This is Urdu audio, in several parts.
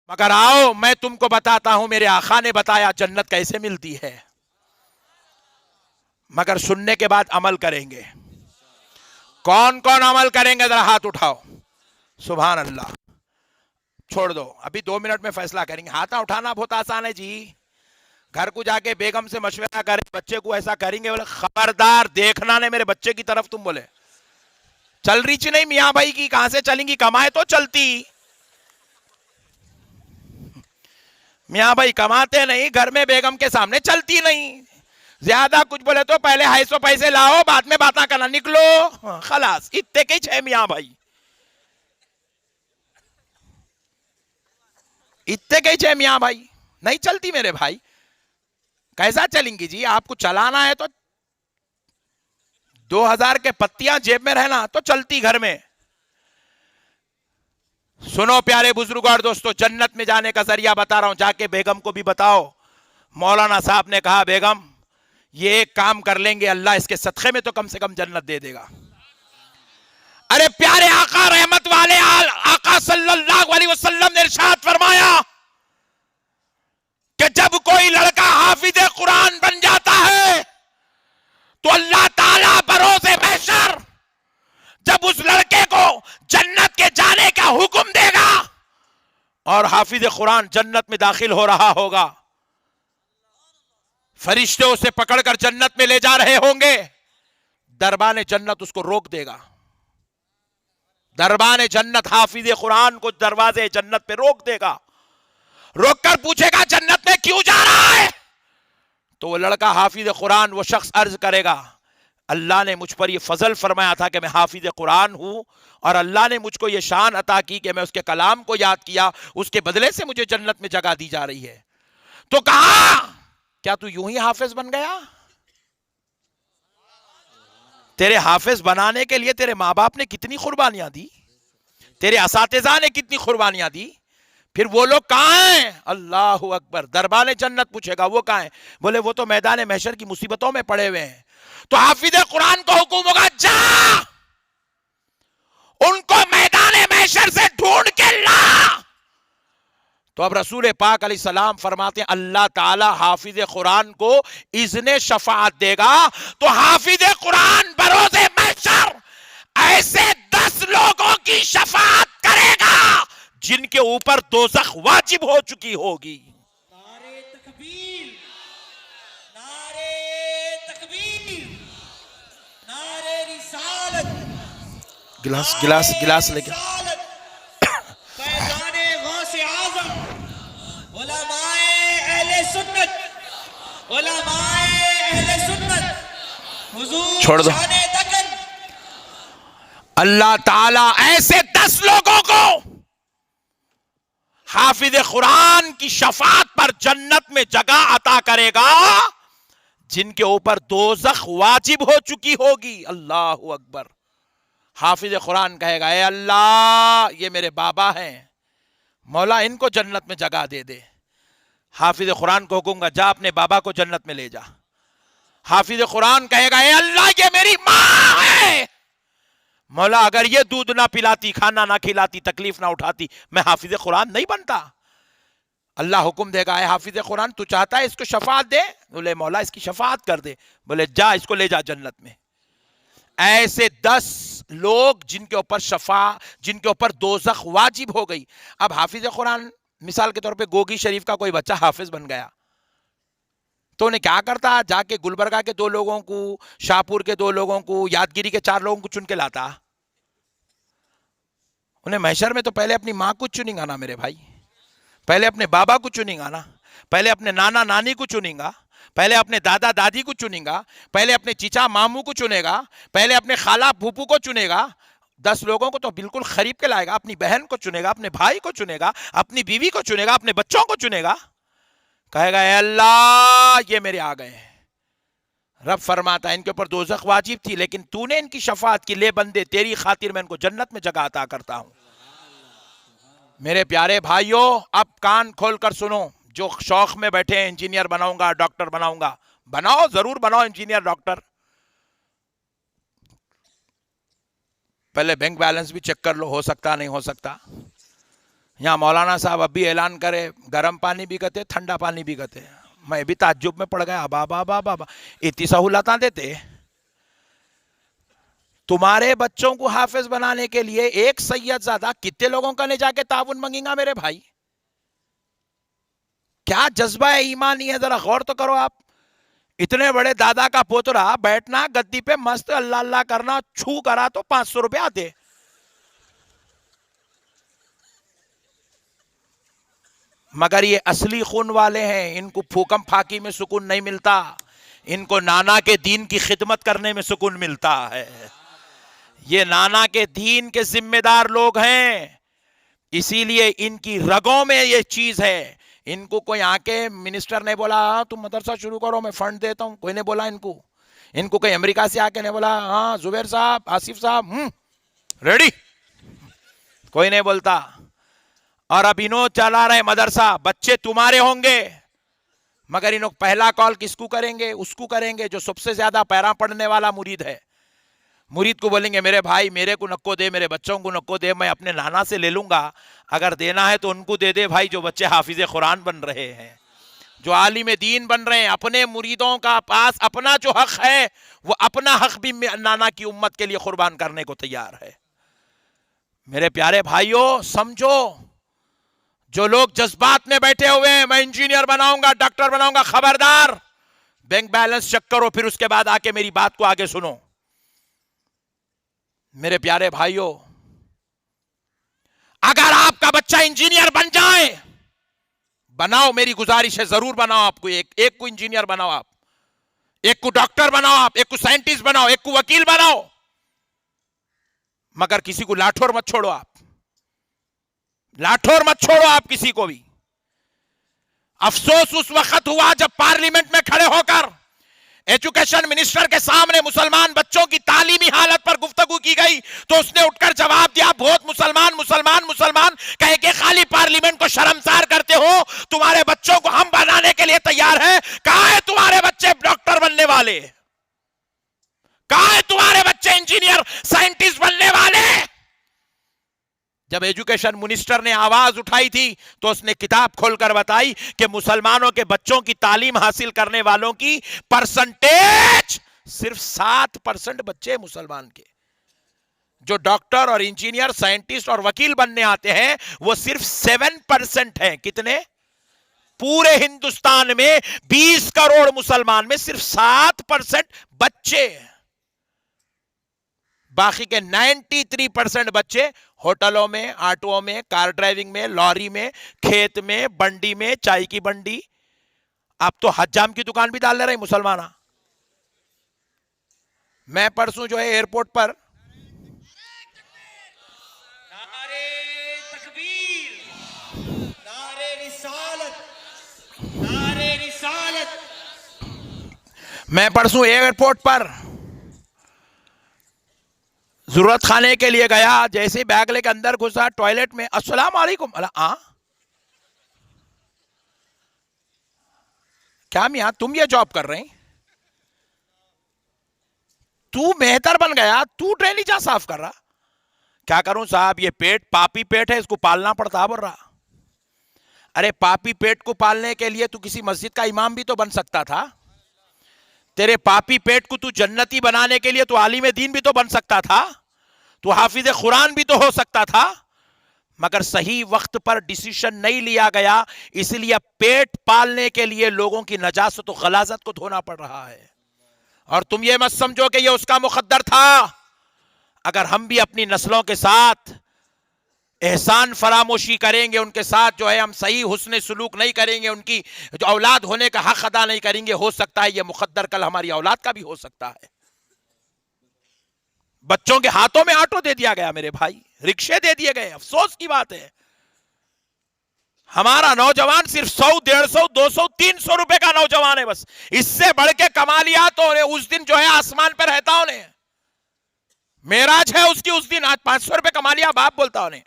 مگر آؤ میں تم کو بتاتا ہوں میرے آقا نے بتایا جنت کیسے ملتی ہے، مگر سننے کے بعد عمل کریں گے۔ کون کون عمل کریں گے ذرا ہاتھ اٹھاؤ۔ سبحان اللہ۔ چھوڑ دو، ابھی 2 منٹ میں فیصلہ کریں گے۔ ہاتھ اٹھانا بہت آسان ہے جی، گھر کو جا کے بیگم سے مشورہ کریں، بچے کو ایسا کریں گے، بولے خبردار دیکھنا نے میرے بچے کی طرف تم بولے چل رہی چی نہیں میاں بھائی کی، کہاں سے چلیں گی، کمائے تو چلتی۔ میاں بھائی کماتے نہیں، گھر میں بیگم کے سامنے چلتی نہیں، زیادہ کچھ بولے تو پہلے 250 پیسے لاؤ بعد میں باتاں کرنا، نکلو خلاص، اتنے کے چھ میاں بھائی، اتنے کے چھ میاں بھائی، نہیں چلتی میرے بھائی۔ کیسا چلیں گی جی، آپ کو چلانا ہے تو 2000 کے پتیاں جیب میں رہنا تو چلتی گھر میں۔ سنو پیارے بزرگوں اور دوستو، جنت میں جانے کا ذریعہ بتا رہا ہوں، جا کے بیگم کو بھی بتاؤ۔ مولانا صاحب نے کہا بیگم یہ ایک کام کر لیں گے، اللہ اس کے صدقے میں تو کم سے کم جنت دے دے گا۔ ارے پیارے آقا رحمت والے آقا صلی اللہ علیہ وسلم نے ارشاد فرمایا کہ جب کوئی لڑکا حافظ قرآن بن جاتا ہے تو اللہ تعالیٰ بروز محشر جب اس لڑکے کو جنت کے جانے کا حکم دے گا اور حافظ قرآن جنت میں داخل ہو رہا ہوگا، فرشتے اسے پکڑ کر جنت میں لے جا رہے ہوں گے، دربان جنت اس کو روک دے گا۔ دربان جنت حافظ قرآن کو دروازے جنت پہ روک دے گا، روک کر پوچھے گا جنت میں کیوں جا رہا ہے؟ تو وہ لڑکا حافظ قرآن وہ شخص عرض کرے گا اللہ نے مجھ پر یہ فضل فرمایا تھا کہ میں حافظ قرآن ہوں، اور اللہ نے مجھ کو یہ شان عطا کی کہ میں اس کے کلام کو یاد کیا، اس کے بدلے سے مجھے جنت میں جگہ دی جا رہی ہے۔ تو کہا کیا تو یوں ہی حافظ بن گیا؟ تیرے حافظ بنانے کے لیے تیرے ماں باپ نے کتنی قربانیاں دی، تیرے اساتذہ نے کتنی قربانیاں دی، پھر وہ لوگ کہاں ہیں؟ اللہ اکبر۔ دربان جنت پوچھے گا وہ کہاں ہیں؟ بولے وہ تو میدان محشر کی مصیبتوں میں پڑے ہوئے ہیں۔ تو حافظ قرآن کو حکم ہوگا جا ان کو میدان محشر سے ڈھونڈ کے لا۔ تو اب رسول پاک علیہ السلام فرماتے ہیں اللہ تعالی حافظ قرآن کو اذن شفاعت دے گا، تو حافظ قرآن بروز محشر ایسے 10 لوگوں کی شفاعت کرے گا جن کے اوپر دوزخ واجب ہو چکی ہوگی۔ نعرے تکبیر، نعرے تکبیر، نعرے رسالت، گلاس نعرے گلاس گلاس لے کے رسالت، فیضان غوث اعظم، علماء اہل سنت، علماء اہل سنت، حضور چھوڑ دو۔ شان دکن۔ اللہ تعالیٰ ایسے 10 لوگوں کو حافظ قرآن کی شفاعت پر جنت میں جگہ عطا کرے گا جن کے اوپر دوزخ واجب ہو چکی ہوگی۔ اللہ اکبر۔ حافظ قرآن کہے گا اے اللہ یہ میرے بابا ہیں، مولا ان کو جنت میں جگہ دے دے۔ حافظ قرآن کو کہوں گا جا اپنے بابا کو جنت میں لے جا۔ حافظ قرآن کہے گا اے اللہ یہ میری ماں ہے، مولا اگر یہ دودھ نہ پلاتی، کھانا نہ کھلاتی، تکلیف نہ اٹھاتی، میں حافظ قرآن نہیں بنتا۔ اللہ حکم دے گا اے حافظ قرآن تو چاہتا ہے اس کو شفاعت دے؟ بولے مولا اس کی شفاعت کر دے۔ بولے جا اس کو لے جا جنت میں۔ ایسے 10 لوگ جن کے اوپر دوزخ واجب ہو گئی۔ اب حافظ قرآن مثال کے طور پہ گوگی شریف کا کوئی بچہ حافظ بن گیا تو انہیں کیا کرتا؟ جا کے گلبرگہ کے 2 لوگوں کو، شاہپور کے 2 لوگوں کو، یادگیری کے 4 لوگوں کو چن کے لاتا۔ انہیں محشر میں تو پہلے اپنی ماں کو چنیں گا نا میرے بھائی، پہلے اپنے بابا کو چنیں گا نا، پہلے اپنے نانا نانی کو چنیں گا، پہلے اپنے دادا دادی کو چنیں گا، پہلے اپنے چچا ماموں کو چنے گا، پہلے اپنے خالہ پھوپھو کو چنے گا۔ 10 لوگوں کو تو بالکل خرید کے لائے گا، اپنی بہن کو چنے گا، اپنے بھائی کو چنے گا، اپنی بیوی کو چنے گا، اپنے بچوں کو چنے گا، کہے گا اے اللہ یہ میرے آ گئے ہیں۔ رب فرماتا ہے ان کے اوپر دوزخ واجب تھی لیکن تو نے ان کی شفاعت کی، لے بندے تیری خاطر میں ان کو جنت میں جگہ عطا کرتا ہوں۔ میرے پیارے بھائیوں اب کان کھول کر سنو، جو شوق میں بیٹھے ہیں انجینئر بناؤں گا، ڈاکٹر بناؤں گا، بناؤ ضرور بناؤ انجینئر ڈاکٹر، پہلے بینک بیلنس بھی چیک کر لو، ہو سکتا نہیں ہو سکتا، یہاں مولانا صاحب اب بھی اعلان کرے گرم پانی بھی کہتے ٹھنڈا پانی بھی کہتے. میں بھی تعجب میں پڑ گیا, بابا بابا اتنی سہولتاں دیتے. تمہارے بچوں کو حافظ بنانے کے لیے ایک سید زادہ کتنے لوگوں کا لے جا کے تعاون مانگیں گا میرے بھائی؟ کیا جذبہ ایمانی ہے, ذرا غور تو کرو آپ. اتنے بڑے دادا کا پوترا بیٹھنا گدی پہ مست اللہ اللہ کرنا, چھو کرا تو 500 روپے آتے. مگر یہ اصلی خون والے ہیں, ان کو پھوکم پھاکی میں سکون نہیں ملتا, ان کو نانا کے دین کی خدمت کرنے میں سکون ملتا ہے. یہ نانا کے دین کے ذمہ دار لوگ ہیں, اسی لیے ان کی رگوں میں یہ چیز ہے. ان کو کوئی آ کے منسٹر نے بولا ہاں تم مدرسہ شروع کرو میں فنڈ دیتا ہوں, کوئی نے بولا ان کو. ان کو کوئی امریکہ سے آ کے نے بولا ہاں زبیر صاحب آصف صاحب ریڈی, کوئی نہیں بولتا. اور اب انہوں چلا رہے مدرسہ, بچے تمہارے ہوں گے مگر انہوں پہلا کال کس کو کریں گے؟ اس کو کریں گے جو سب سے زیادہ پیرا پڑھنے والا مرید ہے. مرید کو بولیں گے میرے بھائی میرے کو نکو دے, میرے بچوں کو نکو دے, میں اپنے نانا سے لے لوں گا, اگر دینا ہے تو ان کو دے دے بھائی جو بچے حافظ قرآن بن رہے ہیں, جو عالم دین بن رہے ہیں. اپنے مریدوں کا پاس اپنا جو حق ہے وہ اپنا حق بھی نانا کی امت کے لیے قربان کرنے کو تیار ہے. میرے پیارے بھائیوں سمجھو, جو لوگ جذبات میں بیٹھے ہوئے ہیں میں انجینئر بناؤں گا ڈاکٹر بناؤں گا, خبردار بینک بیلنس چیک کرو پھر اس کے بعد آ کے میری بات کو آگے سنو. میرے پیارے بھائیوں اگر آپ کا بچہ انجینئر بن جائے, بناؤ, میری گزارش ہے ضرور بناؤ. آپ کو ایک کو انجینئر بناؤ, آپ ایک کو ڈاکٹر بناؤ, آپ ایک کو سائنٹسٹ بناؤ, ایک کو وکیل بناؤ, مگر کسی کو لاٹھور مت چھوڑو. آپ لاٹھور مت چھوڑو آپ کسی کو بھی. افسوس اس وقت ہوا جب پارلیمنٹ میں کھڑے ہو کر ایجوکیشن منسٹر کے سامنے مسلمان بچوں کی تعلیمی حالت پر گفتگو کی گئی تو اس نے اٹھ کر جواب دیا بہت مسلمان مسلمان مسلمان کہے کہ خالی پارلیمنٹ کو شرمسار کرتے ہو, تمہارے بچوں کو ہم بنانے کے لیے تیار ہیں. کہاں ہے تمہارے بچے ڈاکٹر بننے والے؟ کہاں ہے تمہارے بچے انجینئر سائنٹسٹ بننے والے؟ جب ایجوکیشن منسٹر نے آواز اٹھائی تھی تو اس نے کتاب کھول کر بتائی کہ مسلمانوں کے بچوں کی تعلیم حاصل کرنے والوں کی پرسنٹیج صرف 7% بچے مسلمان کے, جو ڈاکٹر اور انجینئر سائنٹسٹ اور وکیل بننے آتے ہیں وہ صرف 7% ہیں. کتنے؟ پورے ہندوستان میں 20 کروڑ مسلمان میں صرف 7% بچے, باقی کے 93% بچے ہوٹلوں میں, آٹوؤں میں, کار ڈرائیونگ میں, لوری میں, کھیت میں, بنڈی میں, چائے کی بنڈی. اب تو حجام کی دکان بھی ڈال لے رہے مسلمان. میں پرسوں جو ہے ایئرپورٹ پر نعرے تکبیر, نعرے رسالت, نعرے رسالت. میں پرسوں ایئرپورٹ پر ضرورت خانے کے لیے گیا, جیسے بیگ لے کے اندر گھسا ٹوائلٹ میں, السلام علیکم. کیا میاں تم یہ جاب کر رہے ہیں؟ تو مہتر بن گیا, تو ٹرینی جا صاف کر رہا. کیا کروں صاحب, یہ پیٹ پاپی پیٹ ہے, اس کو پالنا پڑتا. بول رہا ارے پاپی پیٹ کو پالنے کے لیے تو کسی مسجد کا امام بھی تو بن سکتا تھا. تیرے پاپی پیٹ کو تو جنتی بنانے کے لیے تو عالم دین بھی تو بن سکتا تھا, تو حافظ قرآن بھی تو ہو سکتا تھا, مگر صحیح وقت پر ڈیسیشن نہیں لیا گیا. اس لیے پیٹ پالنے کے لیے لوگوں کی نجاست و غلاظت کو دھونا پڑ رہا ہے. اور تم یہ مت سمجھو کہ یہ اس کا مقدر تھا. اگر ہم بھی اپنی نسلوں کے ساتھ احسان فراموشی کریں گے, ان کے ساتھ جو ہے ہم صحیح حسن سلوک نہیں کریں گے, ان کی جو اولاد ہونے کا حق ادا نہیں کریں گے, ہو سکتا ہے یہ مقدر کل ہماری اولاد کا بھی ہو سکتا ہے. بچوں کے ہاتھوں میں آٹو دے دیا گیا میرے بھائی, رکشے دے دیے گئے. افسوس کی بات ہے ہمارا نوجوان صرف 100, 150, 200, 300 روپے کا نوجوان ہے بس. اس سے بڑھ کے کما لیا تو اس دن جو ہے آسمان پہ رہتا انہیں, معراج ہے اس کی, اس دن آج 500 روپے کما لیا باپ بولتا انہیں.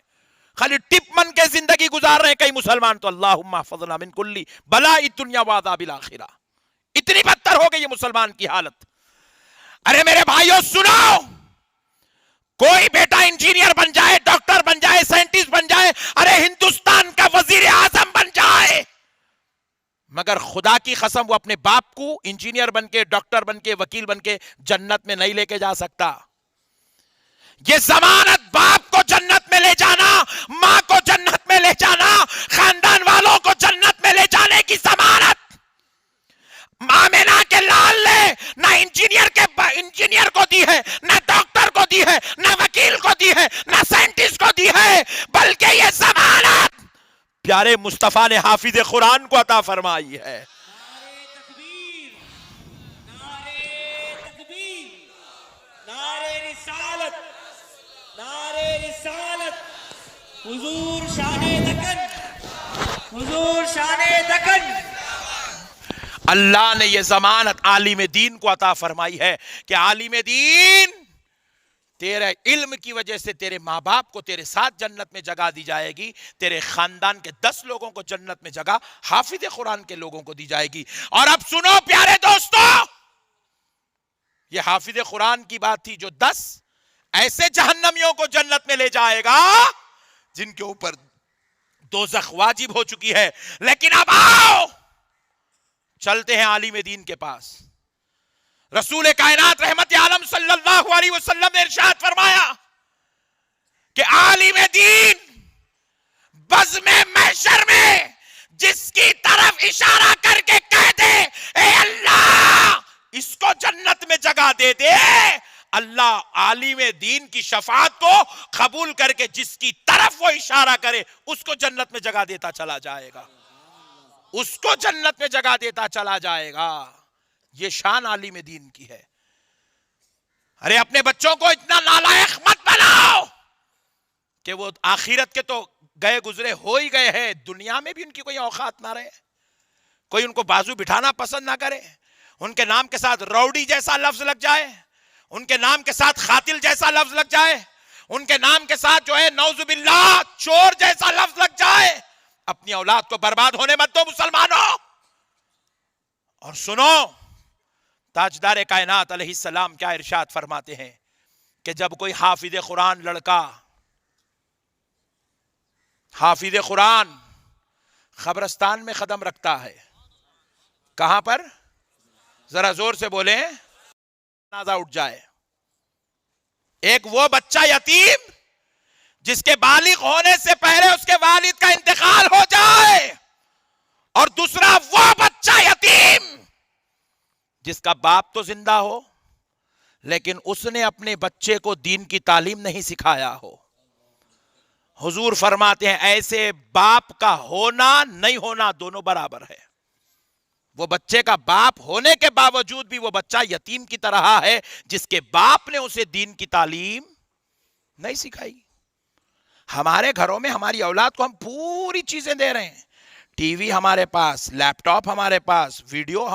خالی ٹپ من کے زندگی گزار رہے ہیں کئی مسلمان. تو اللہم احفظنا من کلی بلاء الدنیا وعذاب الاخرہ. اتنی بدتر ہو گئی یہ مسلمان کی حالت. ارے میرے بھائیوں سنو, کوئی بیٹا انجینئر بن جائے, ڈاکٹر ڈاکٹر بن جائے, سائنٹسٹ بن جائے, ارے ہندوستان کا وزیر اعظم بن جائے, مگر خدا کی قسم وہ اپنے باپ کو انجینئر بن کے, ڈاکٹر بن کے, وکیل بن کے جنت میں نہیں لے کے جا سکتا. یہ ضمانت باپ کو جنت میں لے جانا, ماں کو جنت میں لے جانا, خاندان والوں کو جنت میں لے جانے کی ضمانت آمینہ کے لال نے نہ انجینئر کو دی ہے, نہ ڈاکٹر کو دی ہے, نہ وکیل کو دی ہے, نہ سائنٹسٹ کو دی ہے, بلکہ یہ ضمانت پیارے مصطفیٰ نے حافظ قرآن کو عطا فرمائی ہے. نعرے رسالت, حضور شان دکن, حضور شان دکن. اللہ نے یہ ضمانت عالم دین کو عطا فرمائی ہے کہ عالم دین تیرے علم کی وجہ سے تیرے ماں باپ کو تیرے ساتھ جنت میں جگہ دی جائے گی, تیرے خاندان کے 10 لوگوں کو جنت میں جگہ حافظ قرآن کے لوگوں کو دی جائے گی. اور اب سنو پیارے دوستو, یہ حافظ قرآن کی بات تھی جو 10 ایسے جہنمیوں کو جنت میں لے جائے گا جن کے اوپر دوزخ واجب ہو چکی ہے. لیکن اب آؤ چلتے ہیں عالم دین کے پاس. رسول کائنات رحمت عالم صلی اللہ علیہ وسلم نے ارشاد فرمایا کہ عالم دین بزم محشر میں جس کی طرف اشارہ کر کے کہہ دے اے اللہ اس کو جنت میں جگہ دے دے, اللہ عالم دین کی شفاعت کو قبول کر کے جس کی طرف وہ اشارہ کرے اس کو جنت میں جگہ دیتا چلا جائے گا, اس کو جنت میں جگہ دیتا چلا جائے گا. یہ شان عالم دین کی ہے. ارے اپنے بچوں کو اتنا نالائق مت بناؤ کہ وہ آخرت کے تو گئے گزرے ہو ہی گئے ہیں, دنیا میں بھی ان کی کوئی اوقات نہ رہے, کوئی ان کو بازو بٹھانا پسند نہ کرے, ان کے نام کے ساتھ روڈی جیسا لفظ لگ جائے, ان کے نام کے ساتھ قاتل جیسا لفظ لگ جائے, ان کے نام کے ساتھ جو ہے نعوذ باللہ چور جیسا لفظ لگ جائے. اپنی اولاد کو برباد ہونے مت دو مسلمانوں. اور سنو تاجدار کائنات علیہ السلام کیا ارشاد فرماتے ہیں کہ جب کوئی حافظ قرآن لڑکا, حافظ قرآن قبرستان میں قدم رکھتا ہے, کہاں پر, ذرا زور سے بولیں جنازہ اٹھ جائے. ایک وہ بچہ یتیم جس کے بالغ ہونے سے پہلے اس کے والد کا انتقال ہو جائے, اور دوسرا وہ بچہ یتیم جس کا باپ تو زندہ ہو لیکن اس نے اپنے بچے کو دین کی تعلیم نہیں سکھایا ہو. حضور فرماتے ہیں ایسے باپ کا ہونا نہیں ہونا دونوں برابر ہے. وہ بچے کا باپ ہونے کے باوجود بھی وہ بچہ یتیم کی طرح ہے جس کے باپ نے اسے دین کی تعلیم نہیں سکھائی. ہمارے گھروں میں ہماری اولاد کو ہم پوری چیزیں دے رہے ہیں, ٹی وی ہمارے پاس, لیپ ٹاپ ہمارے پاس, ویڈیو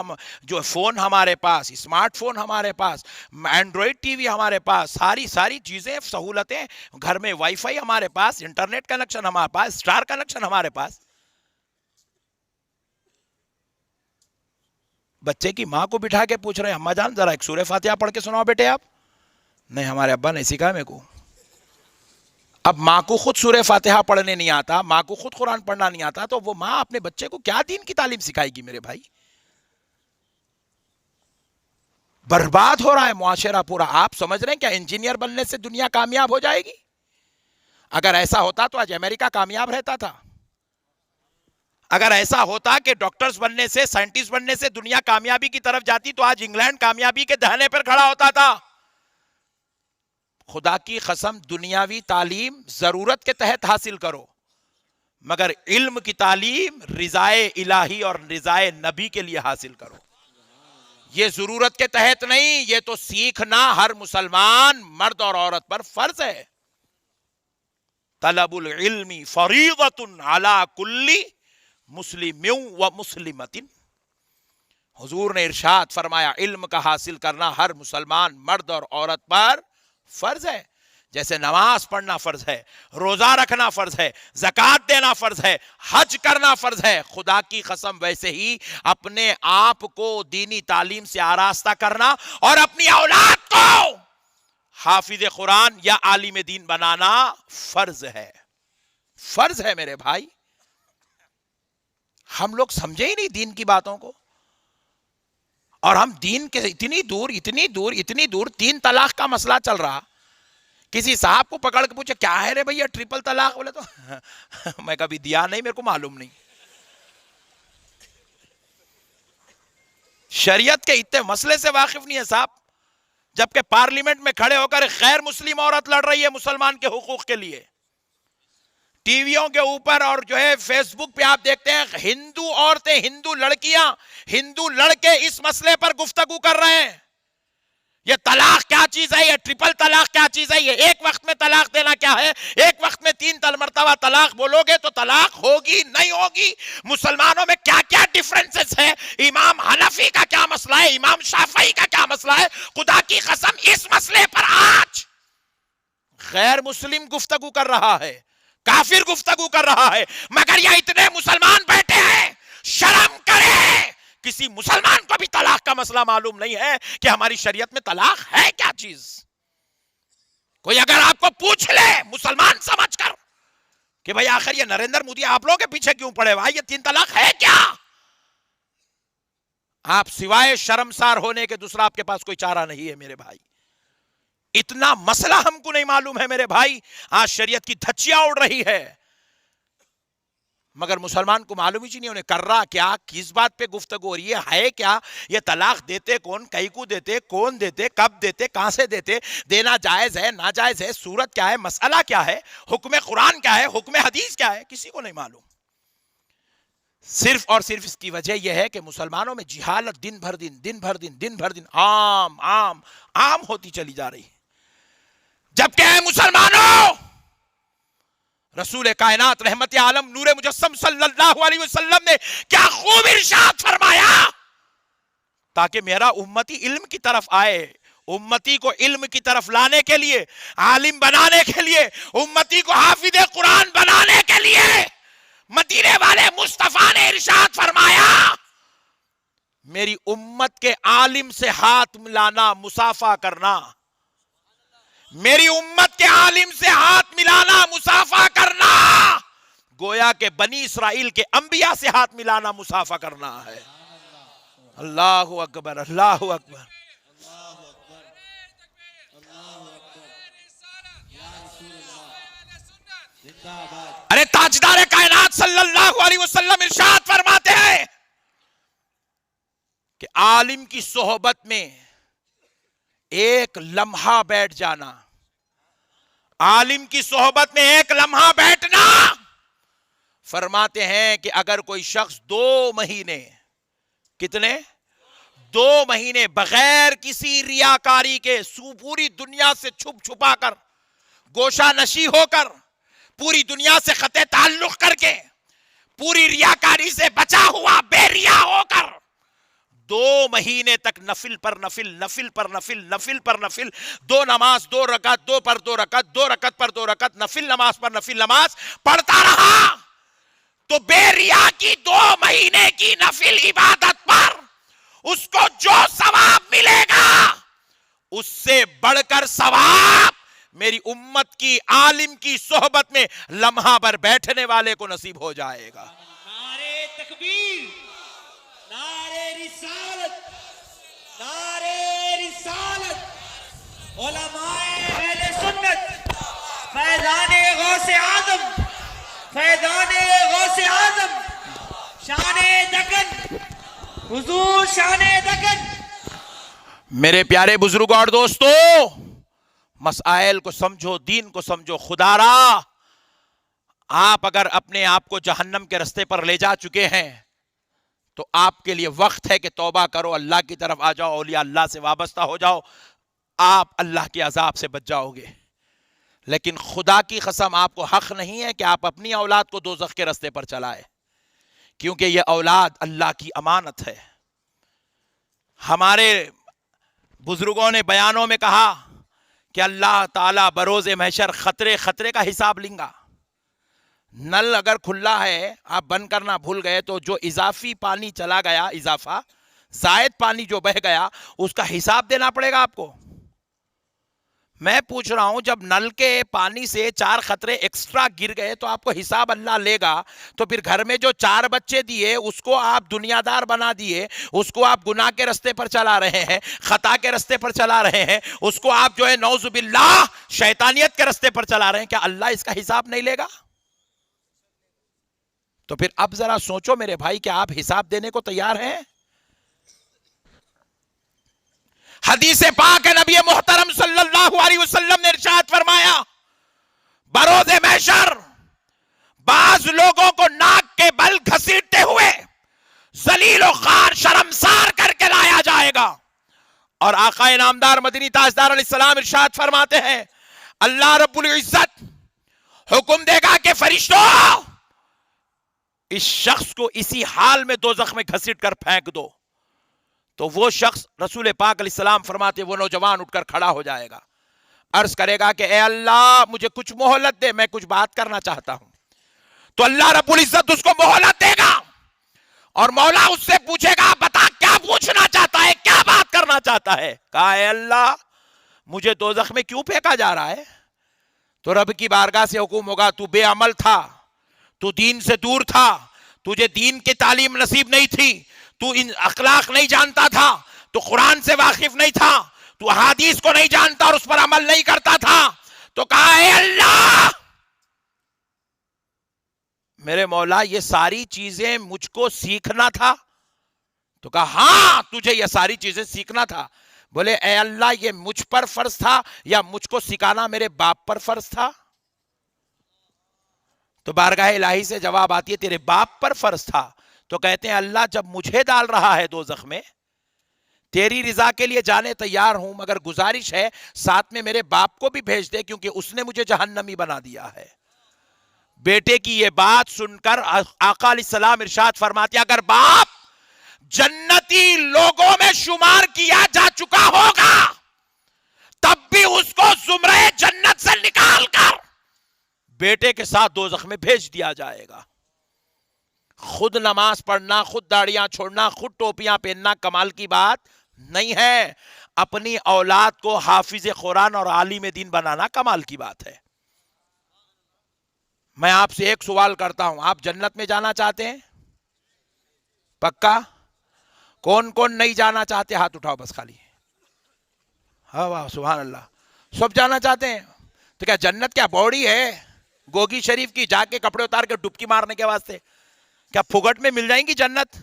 جو فون ہمارے پاس, اسمارٹ فون ہمارے پاس, اینڈرائڈ ٹی وی ہمارے پاس, ساری چیزیں سہولتیں گھر میں, وائی فائی ہمارے پاس, انٹرنیٹ کنیکشن ہمارے پاس, اسٹار کنیکشن ہمارے پاس. بچے کی ماں کو بٹھا کے پوچھ رہے ہیں اماں جان ذرا ایک سورہ فاتحہ پڑھ کے سناؤ بیٹے آپ. نہیں ہمارے ابا نے سکھایا میرے کو. اب ماں کو خود سورہ فاتحہ پڑھنے نہیں آتا, ماں کو خود قرآن پڑھنا نہیں آتا, تو وہ ماں اپنے بچے کو کیا دین کی تعلیم سکھائے گی میرے بھائی. برباد ہو رہا ہے معاشرہ پورا. آپ سمجھ رہے ہیں کیا انجینئر بننے سے دنیا کامیاب ہو جائے گی؟ اگر ایسا ہوتا تو آج امریکہ کامیاب رہتا تھا. اگر ایسا ہوتا کہ ڈاکٹرز بننے سے, سائنٹسٹ بننے سے دنیا کامیابی کی طرف جاتی تو آج انگلینڈ کامیابی کے دہنے پر کھڑا ہوتا تھا. خدا کی قسم دنیاوی تعلیم ضرورت کے تحت حاصل کرو, مگر علم کی تعلیم رضائے الہی اور رضائے نبی کے لیے حاصل کرو. یہ ضرورت کے تحت نہیں, یہ تو سیکھنا ہر مسلمان مرد اور عورت پر فرض ہے. طلب العلم فریضۃ علی کل مسلم و مسلمۃ. حضور نے ارشاد فرمایا علم کا حاصل کرنا ہر مسلمان مرد اور عورت پر فرض ہے. جیسے نماز پڑھنا فرض ہے, روزہ رکھنا فرض ہے, زکوٰۃ دینا فرض ہے, حج کرنا فرض ہے, خدا کی قسم ویسے ہی اپنے آپ کو دینی تعلیم سے آراستہ کرنا اور اپنی اولاد کو حافظ قرآن یا عالم دین بنانا فرض ہے. فرض ہے میرے بھائی. ہم لوگ سمجھے ہی نہیں دین کی باتوں کو, اور ہم دین کے اتنی دور 3 طلاق کا مسئلہ چل رہا. کسی صاحب کو پکڑ کے پوچھے کیا ہے رے بھیا ٹرپل طلاق, بولے تو میں کبھی دیا نہیں, میرے کو معلوم نہیں. شریعت کے اتنے مسئلے سے واقف نہیں ہے صاحب, جبکہ پارلیمنٹ میں کھڑے ہو کر ایک غیر مسلم عورت لڑ رہی ہے مسلمان کے حقوق کے لیے. ٹی ویوں کے اوپر اور جو ہے فیس بک پہ آپ دیکھتے ہیں ہندو عورتیں, ہندو لڑکیاں, ہندو لڑکے اس مسئلے پر گفتگو کر رہے ہیں. یہ طلاق کیا چیز ہے, یہ ٹرپل طلاق کیا چیز ہے, یہ ایک وقت میں طلاق دینا کیا ہے, ایک وقت میں 3 مرتبہ طلاق بولو گے تو طلاق ہوگی نہیں ہوگی, مسلمانوں میں کیا کیا ڈیفرنسز ہے, امام حنفی کا کیا مسئلہ ہے, امام شافعی کا کیا مسئلہ ہے. خدا کی قسم اس مسئلے پر آج غیر مسلم گفتگو کر رہا ہے, کافر گفتگو کر رہا ہے, مگر یہ اتنے مسلمان بیٹھے ہیں. شرم کرے, کسی مسلمان کو بھی طلاق کا مسئلہ معلوم نہیں ہے کہ ہماری شریعت میں طلاق ہے کیا چیز. کوئی اگر آپ کو پوچھ لے مسلمان سمجھ کر کہ بھئی آخر یہ نریندر مودی آپ لوگوں کے پیچھے کیوں پڑے بھائی, یہ 3 طلاق ہے کیا, آپ سوائے شرمسار ہونے کے دوسرا آپ کے پاس کوئی چارہ نہیں ہے میرے بھائی. اتنا مسئلہ ہم کو نہیں معلوم ہے میرے بھائی. آج شریعت کی دھچیاں اڑ رہی ہے, مگر مسلمان کو معلوم ہی نہیں انہیں کر رہا کیا, کس بات پہ گفتگو ہو رہی ہے کیا, یہ طلاق دیتے کون, کئی کو دیتے, کون دیتے, کب دیتے, کہاں سے دیتے, دینا جائز ہے ناجائز ہے, صورت کیا ہے, مسئلہ کیا ہے, حکم قرآن کیا ہے, حکم حدیث کیا ہے, کسی کو نہیں معلوم. صرف اور صرف اس کی وجہ یہ ہے کہ مسلمانوں میں جہالت دن بھر دن عام ہوتی چلی جا رہی ہے. جبکہ اے مسلمانوں, رسول کائنات رحمت عالم نور مجسم صلی اللہ علیہ وسلم نے کیا خوب ارشاد فرمایا, تاکہ میرا امتی علم کی طرف آئے, امتی کو علم کی طرف لانے کے لیے, عالم بنانے کے لیے, امتی کو حافظ قرآن بنانے کے لیے مدینے والے مصطفیٰ نے ارشاد فرمایا میری امت کے عالم سے ہاتھ ملانا, مصافحہ کرنا, میری امت کے عالم سے ہاتھ ملانا, مصافحہ کرنا, گویا کہ بنی اسرائیل کے انبیاء سے ہاتھ ملانا, مصافحہ کرنا ہے. اللہ اکبر, اللہ اکبر. ارے تاجدار کائنات صلی اللہ علیہ وسلم ارشاد فرماتے ہیں کہ عالم کی صحبت میں ایک لمحہ بیٹھ جانا, عالم کی صحبت میں ایک لمحہ بیٹھنا, فرماتے ہیں کہ اگر کوئی شخص 2 مہینے, کتنے 2 مہینے بغیر کسی ریاکاری کے پوری دنیا سے چھپ چھپا کر, گوشہ نشی ہو کر, پوری دنیا سے قطع تعلق کر کے, پوری ریاکاری سے بچا ہوا بے ریا ہو کر 2 مہینے تک نفل پر نفل, نفل پر نفل, نفل پر نفل, 2 نماز 2 رکعت, 2 پر 2 رکعت, 2 رکعت پر 2 رکعت, نفل نماز پر نفل نماز پڑھتا رہا, تو بے ریا کی 2 مہینے کی نفل عبادت پر اس کو جو ثواب ملے گا اس سے بڑھ کر ثواب میری امت کی عالم کی صحبت میں لمحہ پر بیٹھنے والے کو نصیب ہو جائے گا. نعرے تکبیر, نعرے رسالت, نعرے رسالت, علماء اہل سنت, فیضان غوث اعظم, فیضان غوث اعظم, شان دکن, حضور شان دکن. میرے پیارے بزرگ اور دوستو, مسائل کو سمجھو, دین کو سمجھو. خدا را آپ اگر اپنے آپ کو جہنم کے رستے پر لے جا چکے ہیں تو آپ کے لیے وقت ہے کہ توبہ کرو, اللہ کی طرف آ جاؤ, اولیاء اللہ سے وابستہ ہو جاؤ, آپ اللہ کے عذاب سے بچ جاؤ گے. لیکن خدا کی قسم آپ کو حق نہیں ہے کہ آپ اپنی اولاد کو دوزخ کے رستے پر چلائے, کیونکہ یہ اولاد اللہ کی امانت ہے. ہمارے بزرگوں نے بیانوں میں کہا کہ اللہ تعالیٰ بروز محشر خطرے کا حساب لیں گا. نل اگر کھلا ہے, آپ بند کرنا بھول گئے, تو جو اضافی پانی چلا گیا, اضافہ زائد پانی جو بہ گیا, اس کا حساب دینا پڑے گا آپ کو. میں پوچھ رہا ہوں جب نل کے پانی سے 4 قطرے ایکسٹرا گر گئے تو آپ کو حساب اللہ لے گا، تو پھر گھر میں جو 4 بچے دیے اس کو آپ دنیا دار بنا دیے، اس کو آپ گناہ کے رستے پر چلا رہے ہیں، خطا کے رستے پر چلا رہے ہیں، اس کو آپ جو ہے نعوذ باللہ شیطانیت کے رستے پر چلا رہے ہیں، کیا اللہ اس کا حساب نہیں لے گا؟ تو پھر اب ذرا سوچو میرے بھائی، کیا آپ حساب دینے کو تیار ہیں؟ حدیث پاک ہے، نبی محترم صلی اللہ علیہ وسلم نے ارشاد فرمایا، بروز محشر بعض لوگوں کو ناک کے بل گھسیٹتے ہوئے ذلیل و خوار شرمسار کر کے لایا جائے گا، اور آقا نامدار مدنی تاجدار علیہ السلام ارشاد فرماتے ہیں، اللہ رب العزت حکم دے گا کہ فرشتوں اس شخص کو اسی حال میں دوزخ میں گھسیٹ کر پھینک دو، تو وہ شخص، رسول پاک علیہ السلام فرماتے وہ نوجوان اٹھ کر کھڑا ہو جائے گا، عرض کرے گا کہ اے اللہ مجھے کچھ مہلت دے، میں کچھ بات کرنا چاہتا ہوں۔ تو اللہ رب العزت اس کو مہلت دے گا، اور مولا اس سے پوچھے گا بتا کیا پوچھنا چاہتا ہے، کیا بات کرنا چاہتا ہے؟ کہا اے اللہ مجھے دوزخ میں کیوں پھینکا جا رہا ہے؟ تو رب کی بارگاہ سے حکم ہوگا، تو بے عمل تھا، تو دین سے دور تھا، تجھے دین کی تعلیم نصیب نہیں تھی، تو ان اخلاق نہیں جانتا تھا، تو قرآن سے واقف نہیں تھا، تو احادیث کو نہیں جانتا اور اس پر عمل نہیں کرتا تھا۔ تو کہا اے اللہ میرے مولا یہ ساری چیزیں مجھ کو سیکھنا تھا؟ تو کہا ہاں تجھے یہ ساری چیزیں سیکھنا تھا۔ بولے اے اللہ یہ مجھ پر فرض تھا یا مجھ کو سکھانا میرے باپ پر فرض تھا؟ تو بارگاہ الہی سے جواب آتی ہے تیرے باپ پر فرض تھا۔ تو کہتے ہیں اللہ جب مجھے ڈال رہا ہے دوزخ میں، تیری رضا کے لیے جانے تیار ہوں، مگر گزارش ہے ساتھ میں میرے باپ کو بھی بھیج دے کیونکہ اس نے مجھے جہنمی بنا دیا ہے۔ بیٹے کی یہ بات سن کر آقا علیہ السلام ارشاد فرماتے ہیں اگر باپ جنتی لوگوں میں شمار کیا جا چکا ہوگا تب بھی اس کو زمرے جنت سے نکال کر بیٹے کے ساتھ دوزخ میں بھیج دیا جائے گا۔ خود نماز پڑھنا، خود داڑیاں چھوڑنا، خود ٹوپیاں پہننا کمال کی بات نہیں ہے، اپنی اولاد کو حافظ قرآن اور عالم دین بنانا کمال کی بات ہے۔ میں آپ سے ایک سوال کرتا ہوں، آپ جنت میں جانا چاہتے ہیں؟ پکا؟ کون کون نہیں جانا چاہتے ہاتھ اٹھاؤ بس خالی۔ ہاں واہ سبحان اللہ، سب جانا چاہتے ہیں۔ تو کیا جنت کیا باڑی ہے گوگی شریف کی جا کے کپڑے اتار کے ڈبکی مارنے کے واسطے؟ کیا پھگٹ میں مل جائیں گی جنت؟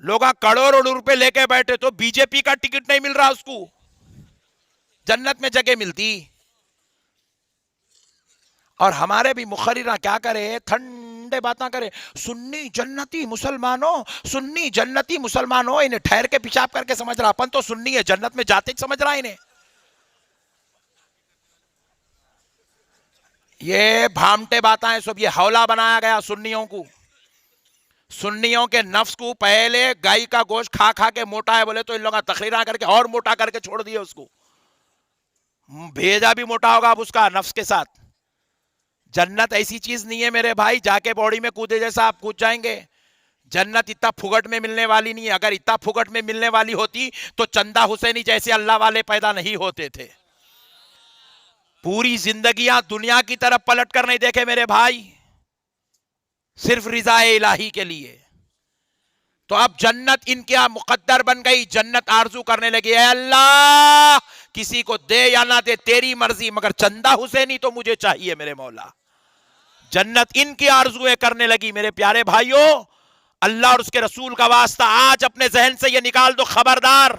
لوگ کروڑوں روپے لے کے بیٹھے تو بی جے پی کا ٹکٹ نہیں مل رہا اس کو، جنت میں جگہ ملتی۔ اور ہمارے بھی مقررہ کیا کرے، ٹھنڈے باتاں کرے، سنی جنتی مسلمانوں، سنی جنتی مسلمانوں، انہیں ٹھہر کے پیشاب کر کے سمجھ رہا اپن تو سنی ہے، جنت میں جاتے ہی سمجھ رہا انہیں۔ یہ بھامٹے باتاں ہیں سب، یہ حولہ بنایا گیا سنیوں کو، سنیوں کے نفس کو۔ پہلے گائے کا گوشت کھا کھا کے موٹا ہے بولے تو ان لوگوں تقریرہ کر کے اور موٹا کر کے چھوڑ دیے اس کو، بھیجا بھی موٹا ہوگا اب اس کا نفس کے ساتھ۔ جنت ایسی چیز نہیں ہے میرے بھائی جا کے باڑی میں کودے جیسا آپ کود جائیں گے۔ جنت اتنا پھگٹ میں ملنے والی نہیں ہے، اگر اتنا پھگٹ میں ملنے والی ہوتی تو چندہ حسینی جیسے اللہ والے پیدا نہیں ہوتے تھے۔ پوری زندگیاں دنیا کی طرف پلٹ کر نہیں دیکھے میرے بھائی، صرف رضا الہی کے لیے۔ تو اب جنت ان کیا مقدر بن گئی، جنت آرزو کرنے لگی اے اللہ کسی کو دے یا نہ دے تیری مرضی، مگر چندہ حسینی تو مجھے چاہیے میرے مولا۔ جنت ان کی آرزویں کرنے لگی۔ میرے پیارے بھائیوں، اللہ اور اس کے رسول کا واسطہ آج اپنے ذہن سے یہ نکال دو، خبردار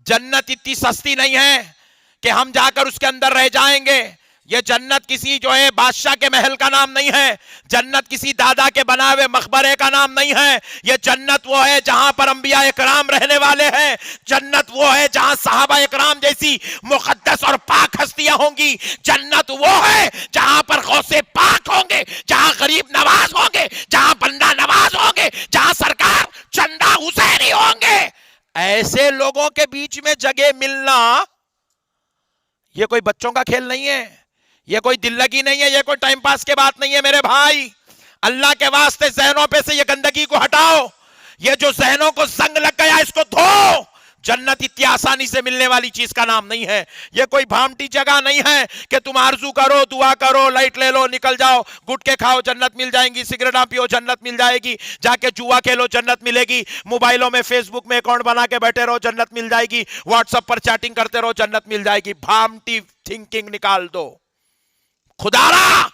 جنت اتنی سستی نہیں ہے کہ ہم جا کر اس کے اندر رہ جائیں گے۔ یہ جنت کسی جو ہے بادشاہ کے محل کا نام نہیں ہے، جنت کسی دادا کے بنا ہوئے مقبرے کا نام نہیں ہے، یہ جنت وہ ہے جہاں پر انبیاء اکرام رہنے والے ہیں، جنت وہ ہے جہاں صحابہ اکرام جیسی مقدس اور پاک ہستیاں ہوں گی، جنت وہ ہے جہاں پر غوث پاک ہوں گے، جہاں غریب نواز ہوں گے، جہاں بندہ نواز ہوں گے، جہاں سرکار چندہ حسینی ہوں گے۔ ایسے لوگوں کے بیچ میں جگہ ملنا یہ کوئی بچوں کا کھیل نہیں ہے، یہ کوئی دل لگی نہیں ہے، یہ کوئی ٹائم پاس کے بات نہیں ہے میرے بھائی۔ اللہ کے واسطے ذہنوں پہ سے یہ گندگی کو ہٹاؤ، یہ جو ذہنوں کو زنگ لگ گیا اس کو دھو، جنت اتنی آسانی سے ملنے والی چیز کا نام نہیں ہے. یہ کوئی بھامٹی جگہ نہیں ہے کہ تم آرزو کرو, دعا کرو, لائٹ لے لو, نکل جاؤ, گٹکے کھاؤ, جنت مل جائیں گی, سگریٹاں پیو, جنت مل جائے گی, جا کے جوا کھیلو, جنت ملے گی, موبائلوں میں فیس بک میں اکاؤنٹ بنا کے بیٹھے رہو, جنت مل جائے گی, واٹس ایپ پر چیٹنگ کرتے رہو, جنت مل جائے گی. بھامٹی تھنکنگ نکال دو. خدا را